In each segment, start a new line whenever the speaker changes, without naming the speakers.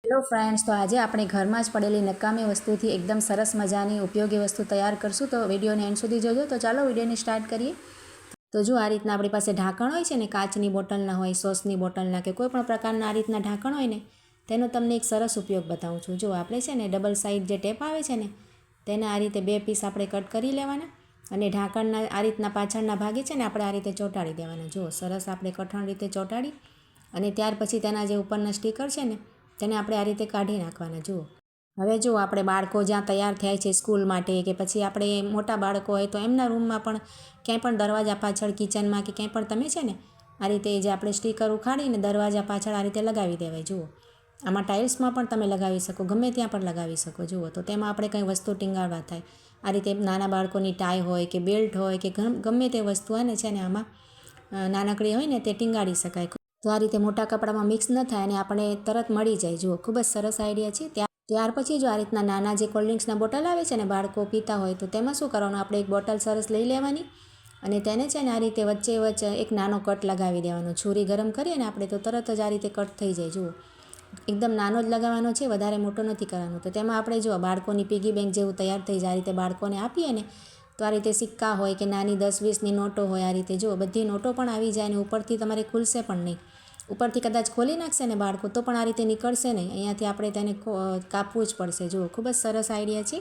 Hello friends, તો આજે આપણે ઘરમાં જ પડેલી નકામી વસ્તુથી એકદમ સરસ મજાની ઉપયોગી વસ્તુ તૈયાર કરશું. તો વિડીયોને એન્ડ સુધી જોજો. તો ચાલો વિડીયોને સ્ટાર્ટ કરીએ. તો જો આ રીતના આપણી પાસે ઢાંકણ હોય છે ને, કાચની બોટલના હોય, સોસની બોટલના કે કોઈ પણ પ્રકારના આ રીતના ઢાંકણ હોય ને, તેનો તમને એક સરસ ઉપયોગ બતાવું છું. જો આપણે છે ને ડબલ સાઇડ જે ટેપ આવે છે ને, તેને આ રીતે 2 પીસ આપણે કટ કરી લેવાના અને ઢાંકણના આ રીતના પાછળના ભાગે છે ને આપણે આ રીતે ચોંટાડી દેવાના. જો સરસ આપણે કઠણ રીતે ચોંટાડી અને ત્યાર પછી તેના જે ઉપરના સ્ટીકર છે ને, તેને આપણે આ રીતે કાઢી નાખવાના. જુઓ, હવે જો આપણે બાળકો જ્યાં તૈયાર થાય છે સ્કૂલ માટે કે પછી આપણે મોટા બાળકો હોય તો એમના રૂમમાં પણ ક્યાંય પણ દરવાજા પાછળ કિચનમાં કે ક્યાંય પણ તમે છે ને આ રીતે જે આપણે સ્ટીકર ઉખાડીને દરવાજા પાછળ આ રીતે લગાવી દેવાય. જુઓ, આમાં ટાઇલ્સમાં પણ તમે લગાવી શકો, ગમે ત્યાં પણ લગાવી શકો. જુઓ, તો તેમાં આપણે કંઈ વસ્તુ ટીંગાડવા થાય આ રીતે નાના બાળકોની ટાઈ હોય કે બેલ્ટ હોય કે ગમે તે વસ્તુ હોય ને છે ને આમાં નાનકડી હોય ને તે ટીંગાડી શકાય. તો આ રીતે મોટા કપડામાં મિક્સ ન થાય અને આપણે તરત મળી જાય. જુઓ, ખૂબ જ સરસ આઈડિયા છે. ત્યાર પછી જો આ રીતના નાના જે કોલ્ડ્રિંક્સના બોટલ આવે છે ને બાળકો પીતા હોય, તો તેમાં શું કરવાનું, આપણે એક બોટલ સરસ લઈ લેવાની અને તેને છે ને આ રીતે વચ્ચે એક નાનો કટ લગાવી દેવાનો. છુરી ગરમ કરીએ ને આપણે તો તરત જ આ રીતે કટ થઈ જાય. જુઓ, એકદમ નાનો જ લગાવવાનો છે, વધારે મોટો નથી કરવાનો. તો તેમાં આપણે જો બાળકોની પીગી બેંક જેવું તૈયાર થઈ જાય. આ રીતે બાળકોને આપીએ ને તો આ રીતે સિક્કા હોય કે નાની 10-20ની નોટો હોય, આ રીતે જુઓ બધી નોટો પણ આવી જાય. અને ઉપરથી તમારે ખુલશે પણ નહીં. ઉપરથી કદાચ ખોલી નાખશે ને બાળકો તો પણ આ રીતે નીકળશે નહીં. અહીંયાથી આપણે તેને કાપવું જ પડશે. જુઓ, ખૂબ જ સરસ આઈડિયા છે.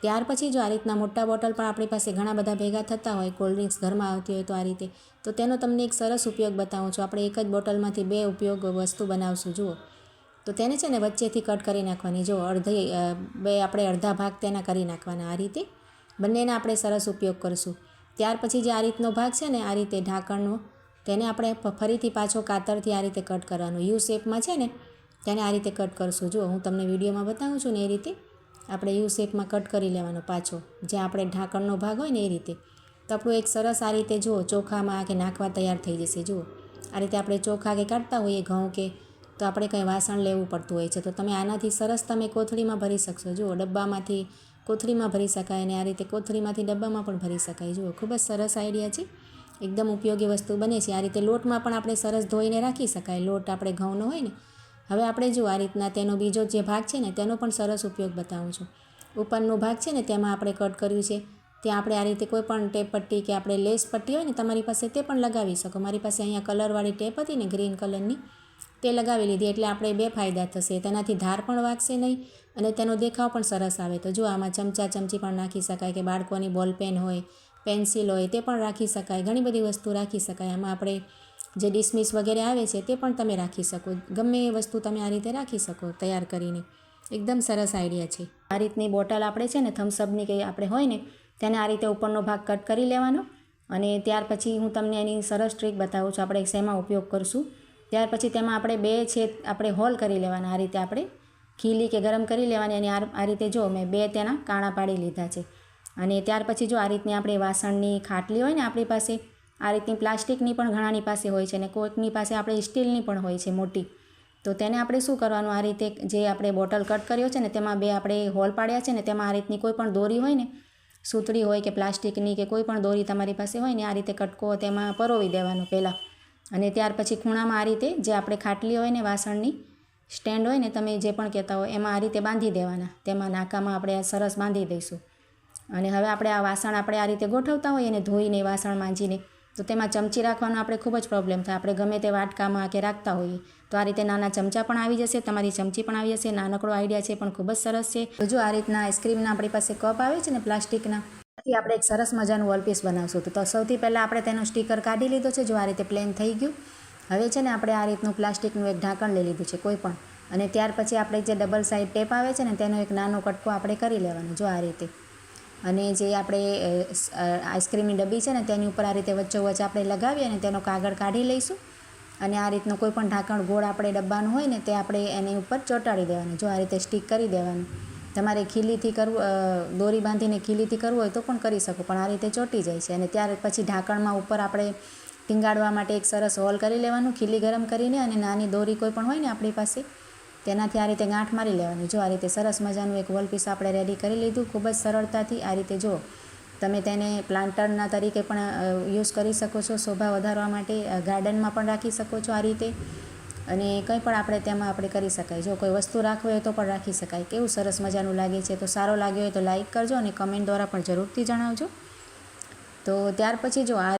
ત્યાર પછી જો આ રીતના મોટા બોટલ પણ આપણી પાસે ઘણા બધા ભેગા થતા હોય, કોલ્ડ્રિંક્સ ઘરમાં આવતી હોય તો આ રીતે, તો તેનો તમને એક સરસ ઉપયોગ બતાવું છું. આપણે એક જ બોટલમાંથી 2 ઉપયોગ વસ્તુ બનાવશું. જુઓ, તો તેને છે ને વચ્ચેથી કટ કરી નાખવાની. જો આપણે અડધા ભાગ તેના કરી નાખવાના. આ રીતે બંનેના આપણે સરસ ઉપયોગ કરશું. ત્યાર પછી જે આ રીતનો ભાગ છે ને આ રીતે ઢાંકણનો, તેને આપણે ફરીથી પાછો કાતરથી આ રીતે કટ કરવાનું. યુ શેપમાં છે ને તેને આ રીતે કટ કરશું. જુઓ, હું તમને વિડીયોમાં બતાવું છું ને એ રીતે આપણે યુ શેપમાં કટ કરી લેવાનો પાછો, જ્યાં આપણે ઢાંકણનો ભાગ હોય ને એ રીતે. તો આપણું એક સરસ આ રીતે જુઓ ચોખામાં કે નાખવા તૈયાર થઈ જશે. જુઓ, આ રીતે આપણે ચોખા કે કાઢતા હોઈએ ઘઉં કે, તો આપણે કંઈ વાસણ લેવું પડતું હોય છે, તો તમે આનાથી સરસ તમે કોથળીમાં ભરી શકશો. જુઓ, ડબ્બામાંથી કોથળીમાં ભરી શકાય અને આ રીતે કોથળીમાંથી ડબ્બામાં પણ ભરી શકાય. જુઓ, ખૂબ જ સરસ આઈડિયા છે. એકદમ ઉપયોગી વસ્તુ બને છે. આ રીતે લોટમાં પણ આપણે સરસ ધોઈને રાખી શકાય. લોટ આપણે ઘઉંનો હોય ને. હવે આપણે જો આ રીતના તેનો બીજો જે ભાગ છે ને તેનો પણ સરસ ઉપયોગ બતાવું છું. ઉપરનો ભાગ છે ને તેમાં આપણે કટ કર્યું છે, ત્યાં આપણે આ રીતે કોઈ પણ ટેપ પટ્ટી કે આપણે લેસ પટ્ટી હોય ને તમારી પાસે તે પણ લગાવી શકો. મારી પાસે અહીંયા કલરવાળી ટેપ હતી ને ગ્રીન કલરની, તે લગાવી લીધી. એટલે આપણે 2 ફાયદા થશે. તેનાથી ધાર પણ વાગશે નહીં અને તેનો દેખાવ પણ સરસ આવે. તો જો આમાં ચમચા ચમચી પણ નાખી શકાય કે બાળકોની બોલપેન હોય, પેન્સિલ હોય તે પણ રાખી શકાય. ઘણી બધી વસ્તુ રાખી શકાય. આમાં આપણે જે ડિસમિસ વગેરે આવે છે તે પણ તમે રાખી શકો. ગમે એ વસ્તુ તમે આ રીતે રાખી શકો તૈયાર કરીને. એકદમ સરસ આઈડિયા છે. આ રીતની બોટલ આપણે છે ને થમ્સઅપની કે આપણે હોય ને તેને આ રીતે ઉપરનો ભાગ કટ કરી લેવાનો અને ત્યાર પછી હું તમને એની સરસ ટ્રીક બતાવું છું આપણે શેમાં ઉપયોગ કરશું. ત્યાર પછી તેમાં આપણે 2 છેદ આપણે હોલ કરી લેવાના. આ રીતે આપણે ખીલી કે ગરમ કરી લેવાની અને આ રીતે જો મેં 2 તેના કાણા પાડી લીધા છે. અને ત્યાર પછી જો આ રીતની આપણે વાસણની ખાટલી હોય ને આપણી પાસે, આ રીતની પ્લાસ્ટિકની પણ ઘણાની પાસે હોય છે અને કોઈકની પાસે આપણે સ્ટીલની પણ હોય છે મોટી. તો તેને આપણે શું કરવાનું, આ રીતે જે આપણે બોટલ કટ કર્યો છે ને તેમાં 2 આપણે હોલ પાડ્યા છે ને તેમાં આ રીતની કોઈ પણ દોરી હોય ને, સૂતળી હોય કે પ્લાસ્ટિકની કે કોઈ પણ દોરી તમારી પાસે હોય ને, આ રીતે કટકો તેમાં પરોવી દેવાનો પહેલાં. અને ત્યાર પછી ખૂણામાં આ રીતે જે આપણે ખાટલી હોય ને વાસણની સ્ટેન્ડ હોય ને, તમે જે પણ કહેતા હોય, એમાં આ રીતે બાંધી દેવાના. તેમાં નાકામાં આપણે સરસ બાંધી દઈશું. અને હવે આપણે આ વાસણ આપણે આ રીતે ગોઠવતા હોઈએ ને ધોઈને વાસણ માંજીને, તો તેમાં ચમચી રાખવાનો આપણે ખૂબ જ પ્રોબ્લેમ થાય. આપણે ગમે તે વાટકામાં કે રાખતા હોઈએ તો આ રીતે નાના ચમચા પણ આવી જશે, તમારી ચમચી પણ આવી જશે. નાનકડો આઈડિયા છે પણ ખૂબ જ સરસ છે. તો જો આ રીતના આઈસ્ક્રીમના આપણી પાસે કપ આવે છે ને પ્લાસ્ટિકના, ત્યાંથી આપણે એક સરસ મજાનું વોલપીસ બનાવશું. તો સૌથી પહેલાં આપણે તેનો સ્ટીકર કાઢી લીધો છે. જો આ રીતે પ્લેન થઈ ગયું. હવે છે ને આપણે આ રીતનું પ્લાસ્ટિકનું એક ઢાંકણ લઈ લીધું છે કોઈ પણ, અને ત્યાર પછી આપણે જે ડબલ સાઇડ ટેપ આવે છે ને તેનો એક નાનો કટકો આપણે કરી લેવાનો. જો આ રીતે, અને જે આપણે આઈસ્ક્રીમની ડબ્બી છે ને તેની ઉપર આ રીતે વચ્ચોવચ્ચ આપણે લગાવીએ અને તેનો કાગળ કાઢી લઈશું. અને આ રીતનું કોઈ પણ ઢાંકણ ગોળ આપણે ડબ્બાનું હોય ને તે આપણે એની ઉપર ચોંટાડી દેવાનું. જો આ રીતે સ્ટીક કરી દેવાનું. તમારે ખીલીથી કરવું, દોરી બાંધીને ખીલીથી કરવું હોય તો પણ કરી શકો, પણ આ રીતે ચોંટી જાય છે. અને ત્યાર પછી ઢાંકણમાં ઉપર આપણે ટીંગાડવા માટે એક સરસ હોલ કરી લેવાનું ખીલી ગરમ કરીને, અને નાની દોરી કોઈ પણ હોય ને આપણી પાસે તેનાથી આ રીતે ગાંઠ મારી લેવાની. જો આ રીતે સરસ મજાનું એક વોલપીસ આપણે રેડી કરી લીધું ખૂબ જ સરળતાથી. આ રીતે જો તમે તેને પ્લાન્ટરના તરીકે પણ યુઝ કરી શકો છો, શોભા વધારવા માટે ગાર્ડનમાં પણ રાખી શકો છો આ રીતે. અને કંઈ પણ આપણે તેમાં આપણે કરી શકાય. જો કોઈ વસ્તુ રાખવી હોય તો પણ રાખી શકાય. કેવું સરસ મજાનું લાગે છે. તો સારો લાગ્યો હોય તો લાઈક કરજો અને કમેન્ટ દ્વારા પણ જરૂરથી જણાવજો. તો ત્યાર પછી જો આ